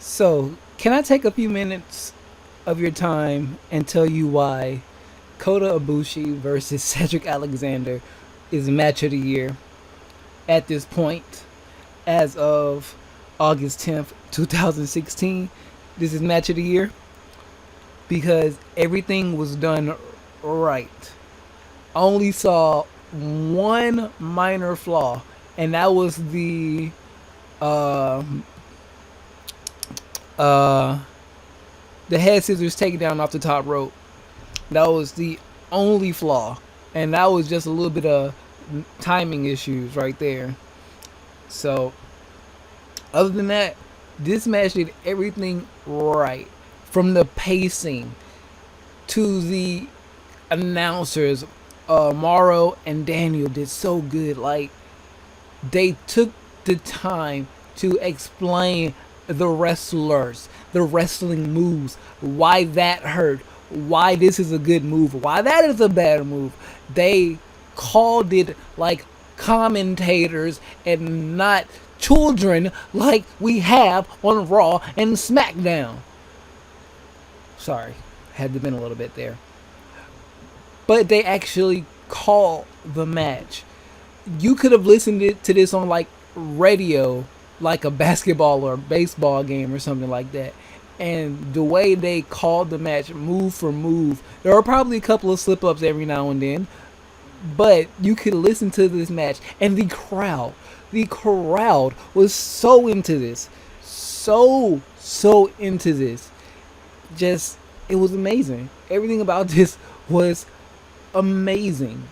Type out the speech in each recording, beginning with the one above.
So, can I take a few minutes of your time and tell you why Kota Ibushi versus Cedric Alexander is match of the year at this point, as of August 10th, 2016? This is match of the year because everything was done right. I only saw one minor flaw, and that was uh, uh, the head scissors takedown off the top rope. That was the only flaw, and that was just a little bit of timing issues right there. So, other than that, this match did everything right, from the pacing to the announcers. Morrow and Daniel did so good. Like, they took the time to explain the wrestlers, the wrestling moves, why that hurt, why this is a good move, why that is a bad move. They called it like commentators and not children like we have on Raw and SmackDown. Sorry, had to been a little bit there. But they actually call the match. You could have listened to this on like radio, like a basketball or baseball game or something like that. And the way they called the match, move for move, there were probably a couple of slip ups every now and then, but you could listen to this match, and the crowd was so into this, so into this. Just, it was amazing. Everything about this was amazing.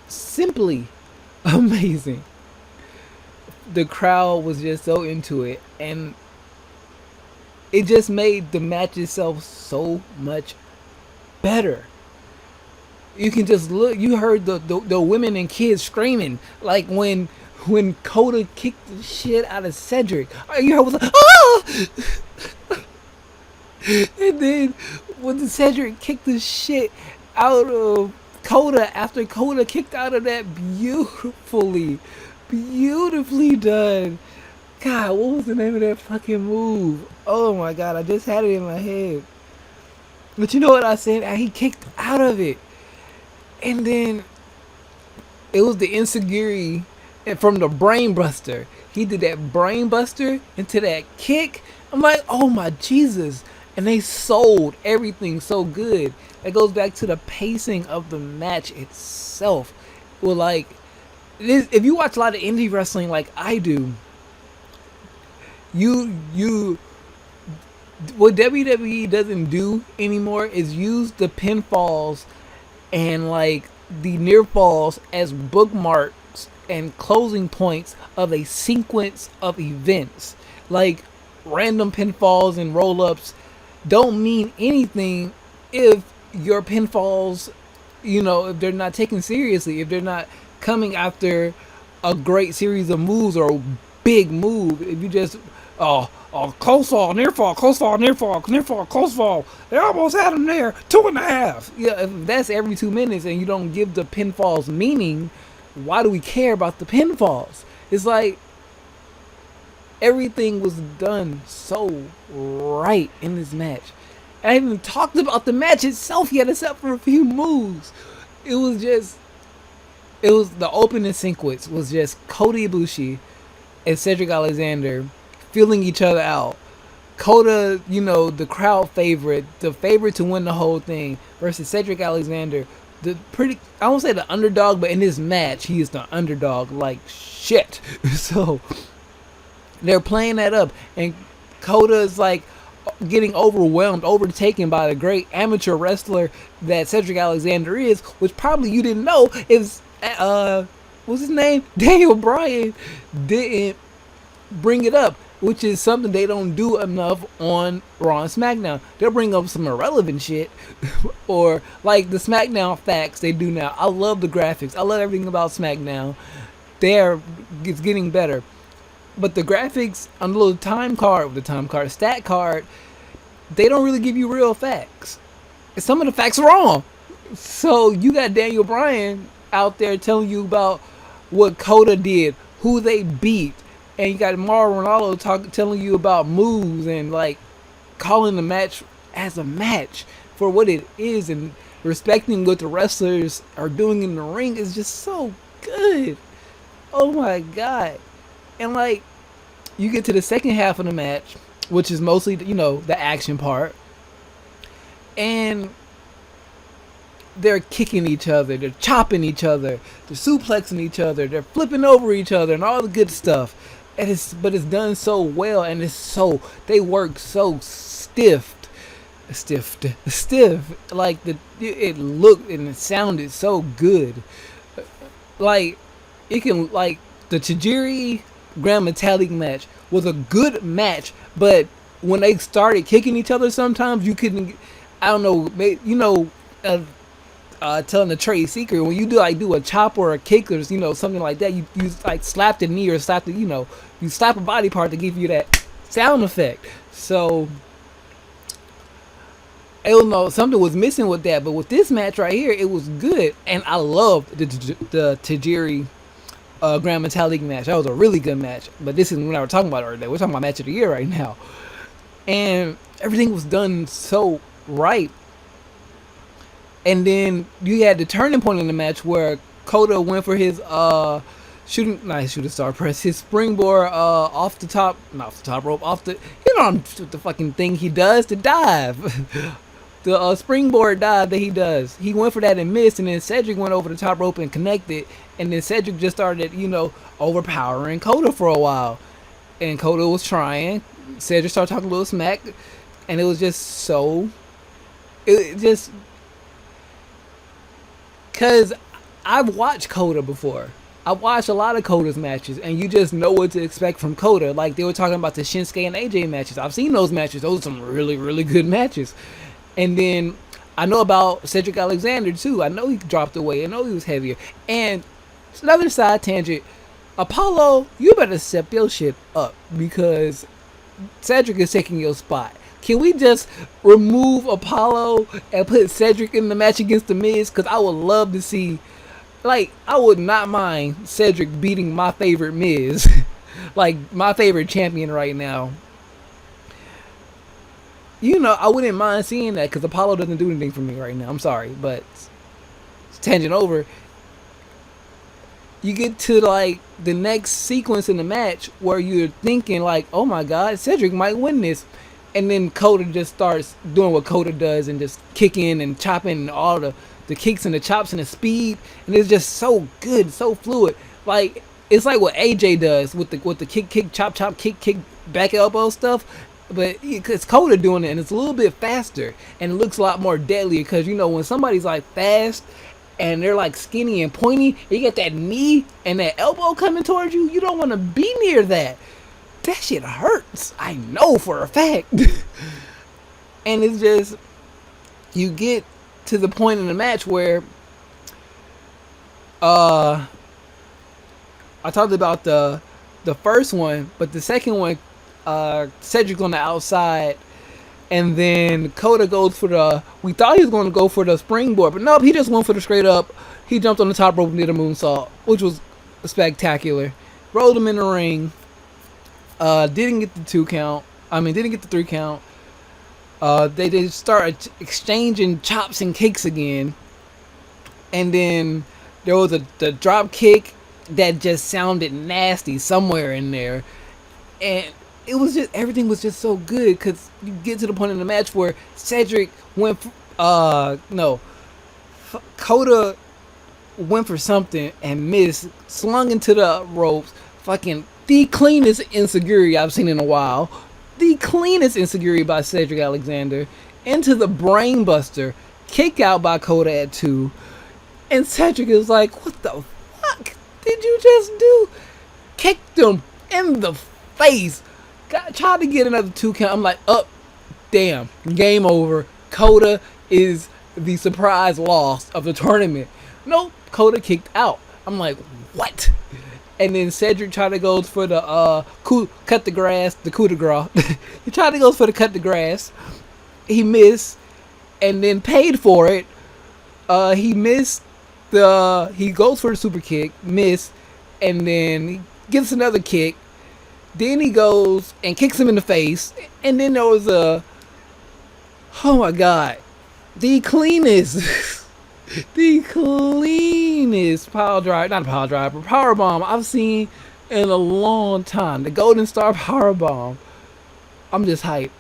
Simply amazing. The crowd was just so into it, and it just made the match itself so much better. You can just look. You heard the women and kids screaming like when Kota kicked the shit out of Cedric. You heard was like, ah! And then when the Cedric kicked the shit out of Kota after Kota kicked out of that beautifully done. God, what was the name of that fucking move? Oh my god, I just had it in my head. But you know what I said? He kicked out of it. And then it was the Insagiri from the Brain Buster. He did that Brain Buster into that kick. I'm like, oh my Jesus. And they sold everything so good. It goes back to the pacing of the match itself. Well, like, if you watch a lot of indie wrestling like I do, you what WWE doesn't do anymore is use the pinfalls and like the near falls as bookmarks and closing points of a sequence of events. Like, random pinfalls and roll ups don't mean anything if your pinfalls, if they're not taken seriously, if they're not coming after a great series of moves or a big move. If you just, close fall, near fall, close fall, near fall, near fall, close fall. They almost had him there. 2.5. Yeah, if that's every 2 minutes and you don't give the pinfalls meaning, why do we care about the pinfalls? It's like everything was done so right in this match. I haven't even talked about the match itself yet, except for a few moves. It was the opening sequence was just Kota Ibushi and Cedric Alexander feeling each other out. Kota, the crowd favorite, the favorite to win the whole thing, versus Cedric Alexander, I won't say the underdog, but in this match, he is the underdog like shit. So they're playing that up, and Kota is like getting overtaken by the great amateur wrestler that Cedric Alexander is, which probably you didn't know is what's his name? Daniel Bryan didn't bring it up, which is something they don't do enough on Raw and SmackDown. They'll bring up some irrelevant shit or like the SmackDown facts they do now. I love the graphics. I love everything about SmackDown. It's getting better. But the graphics on the little stat card, they don't really give you real facts. Some of the facts are wrong. So you got Daniel Bryan out there telling you about what Kota did, who they beat, and you got Mauro Ronaldo telling you about moves and like calling the match as a match for what it is and respecting what the wrestlers are doing in the ring is just so good. Oh my god. And like you get to the second half of the match, which is mostly, you know, the action part, and they're kicking each other, they're chopping each other, they're suplexing each other, they're flipping over each other and all the good stuff. And but it's done so well, and they work so stiff, like it looked and it sounded so good. Like it can, like the Tajiri Grand Metalik match was a good match, but when they started kicking each other, sometimes you couldn't. I don't know, you know, telling the trade secret, when you do a chop or a kick or, you know, something like that, you like slap the knee or slap the, you know, you slap a body part to give you that sound effect. So I don't know, something was missing with that, but with this match right here, it was good, and I loved the Tajiri Grand Metalik match. That was a really good match. But this is what I was talking about earlier. We're talking about match of the year right now, and everything was done so right. And then you had the turning point in the match where Kota went for his shooting star press, his springboard off the top rope, you know the fucking thing he does, the dive. The springboard dive that he does. He went for that and missed, and then Cerdric went over the top rope and connected, and then Cerdric just started, you know, overpowering Kota for a while. And Kota was trying. Cerdric started talking a little smack, and it was just so... Because I've watched Kota before. I've watched a lot of Kota's matches, and you just know what to expect from Kota. Like, they were talking about the Shinsuke and AJ matches. I've seen those matches. Those are some really, really good matches. And then I know about Cedric Alexander too. I know he dropped away. I know he was heavier. And another side tangent, Apollo, you better step your shit up, because Cedric is taking your spot. Can we just remove Apollo and put Cedric in the match against The Miz? Because I would love to see, like, I would not mind Cedric beating my favorite Miz. Like, my favorite champion right now. You know, I wouldn't mind seeing that, because Apollo doesn't do anything for me right now. I'm sorry, but tangent over. You get to, like, the next sequence in the match where you're thinking, like, oh my god, Cedric might win this. And then Kota just starts doing what Kota does and just kicking and chopping and all the kicks and the chops and the speed. And it's just so good, so fluid. Like, it's like what AJ does with the kick, chop, kick, back elbow stuff. But it's Kota doing it, and it's a little bit faster, and it looks a lot more deadly, because, you know, when somebody's like fast and they're like skinny and pointy, you get that knee and that elbow coming towards you, you don't want to be near that. That shit hurts. I know for a fact. And it's just, you get to the point in the match where I talked about the first one, but the second one, Cedric on the outside, and then Kota goes for we thought he was going to go for the springboard, but nope, he just went for the straight up. He jumped on the top rope and did a moonsault, which was spectacular. Rolled him in the ring. Didn't get the 2 count. Didn't get the 3 count. They started exchanging chops and kicks again, and then there was the drop kick that just sounded nasty somewhere in there, and it was just, everything was just so good, because you get to the point in the match where Cedric went Kota went for something and missed, slung into the ropes, fucking the cleanest insecurity I've seen in a while, the cleanest insecurity by Cedric Alexander, into the brainbuster, kick out by Kota at 2, and Cedric is like, what the fuck did you just do? Kicked him in the face. Tried to get another 2 count. I'm like, damn, game over. Kota is the surprise loss of the tournament. Nope, Kota kicked out. I'm like, what? And then Cedric tried to go for the cut the grass, the coup de grace. He tried to go for the cut the grass. He missed, and then paid for it. He missed he goes for the super kick, missed, and then he gets another kick. Then he goes and kicks him in the face. And then there was a, oh my god, the cleanest, the cleanest power drive, not a power drive, but power bomb I've seen in a long time. The Golden Star power bomb. I'm just hyped.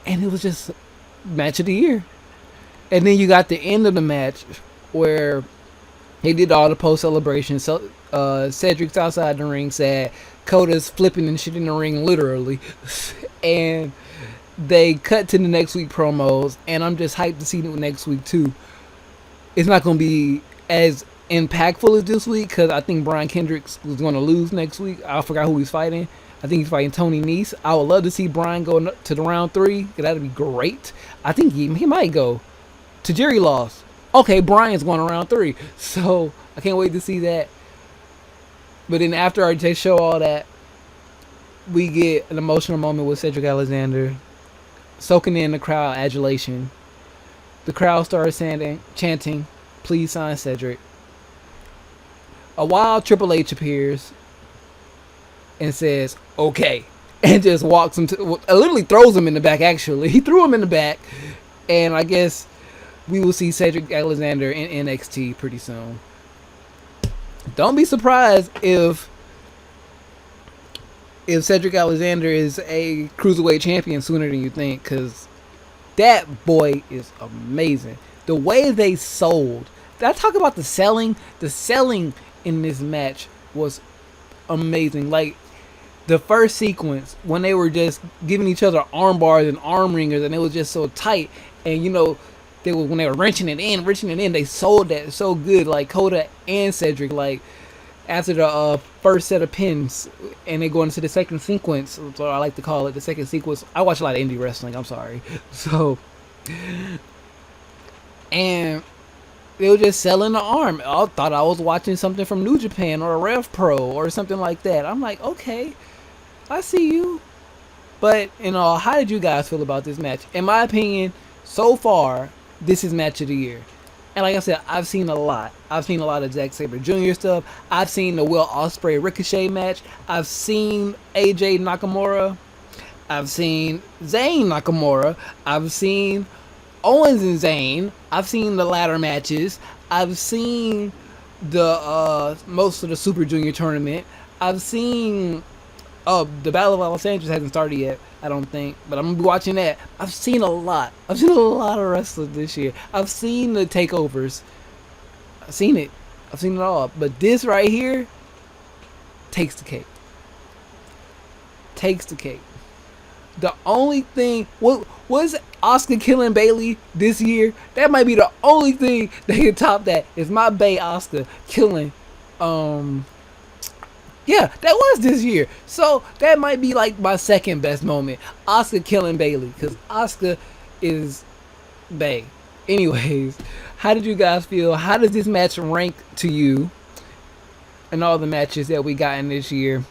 And it was just match of the year. And then you got the end of the match where he did all the post celebrations. So Cedric's outside the ring, sad. Kota's flipping and shit in the ring, literally. And they cut to the next week promos, and I'm just hyped to see it next week too. It's not going to be as impactful as this week because I think Brian Kendricks was going to lose next week. I forgot who he's fighting. I think he's fighting Tony Nese. I would love to see Brian go to the round 3. That'd be great. I think he might go to Jerry lost. Okay, Brian's going to round 3. So I can't wait to see that. But then after they show all that, we get an emotional moment with Cedric Alexander, soaking in the crowd adulation. The crowd starts chanting, "Please sign Cedric." A wild Triple H appears and says, "Okay," and just walks him to, literally throws him in the back. Actually, he threw him in the back, and I guess we will see Cedric Alexander in NXT pretty soon. Don't be surprised if Cedric Alexander is a cruiserweight champion sooner than you think, because that boy is amazing. The way they sold. Did I talk about the selling? The selling in this match was amazing. Like the first sequence when they were just giving each other arm bars and arm ringers, and it was just so tight. And you know, when they were wrenching it in, they sold that so good. Like Kota and Cedric, like after the first set of pins, and they go into the second sequence. So I like to call it the second sequence. I watch a lot of indie wrestling. I'm sorry. So, and they were just selling the arm. I thought I was watching something from New Japan or RevPro or something like that. I'm like, okay, I see you. But you know, how did you guys feel about this match? In my opinion, so far, this is match of the year. And like I said, I've seen a lot. I've seen a lot of Zack Sabre Jr. stuff. I've seen the Will Ospreay Ricochet match. I've seen AJ Nakamura. I've seen Zayn Nakamura. I've seen Owens and Zayn. I've seen the ladder matches. I've seen the most of the Super Junior tournament. I've seen the Battle of Los Angeles hasn't started yet, I don't think, but I'm gonna be watching that. I've seen a lot. I've seen a lot of wrestling this year. I've seen the takeovers. I've seen it. I've seen it all. But this right here takes the cake. Takes the cake. The only thing was Asuka killing Bayley this year. That might be the only thing that can top that. Is my bae Asuka killing yeah, that was this year. So that might be like my second best moment. Asuka killing Bayley, because Asuka is bae. Anyways, how did you guys feel? How does this match rank to you and all the matches that we got in this year?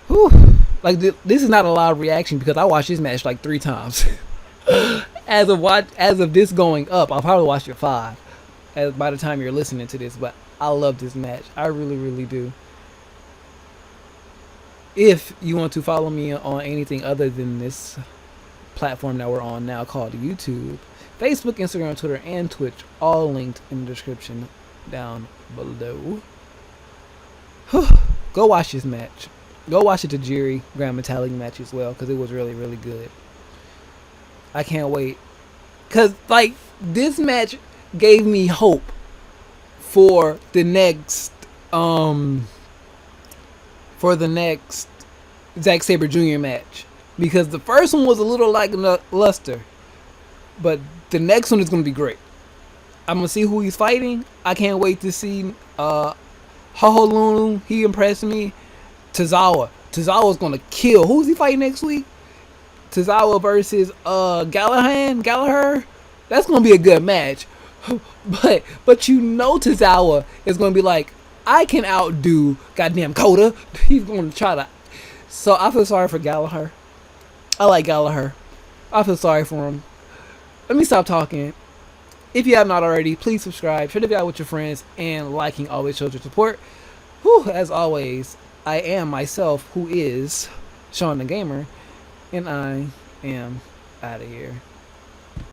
Whew. Like this is not a lot of reaction because I watched this match like 3 times. As of this going up, I'll probably watch it 5 by the time you're listening to this. But I love this match. I really, really do. If you want to follow me on anything other than this platform that we're on now called YouTube, Facebook, Instagram, Twitter, and Twitch, all linked in the description down below. Go watch this match. Go watch the Tajiri Grand Metallic match as well, because it was really, really good. I can't wait. Because, like, this match gave me hope for the next, Zack Sabre Jr. match. Because the first one was a little like luster. But the next one is going to be great. I'm going to see who he's fighting. I can't wait to see Hoholunu. He impressed me. Tozawa. Tozawa's going to kill. Who's he fighting next week? Tozawa versus Gallagher. That's going to be a good match. But you know Tozawa is going to be like, I can outdo goddamn Kota. He's going to try to. So I feel sorry for Gallagher. I like Gallagher. I feel sorry for him. Let me stop talking. If you have not already, please subscribe, share the video with your friends, and liking always shows your support. Whew, as always, I am myself, who is Shawn DaGamer, and I am out of here.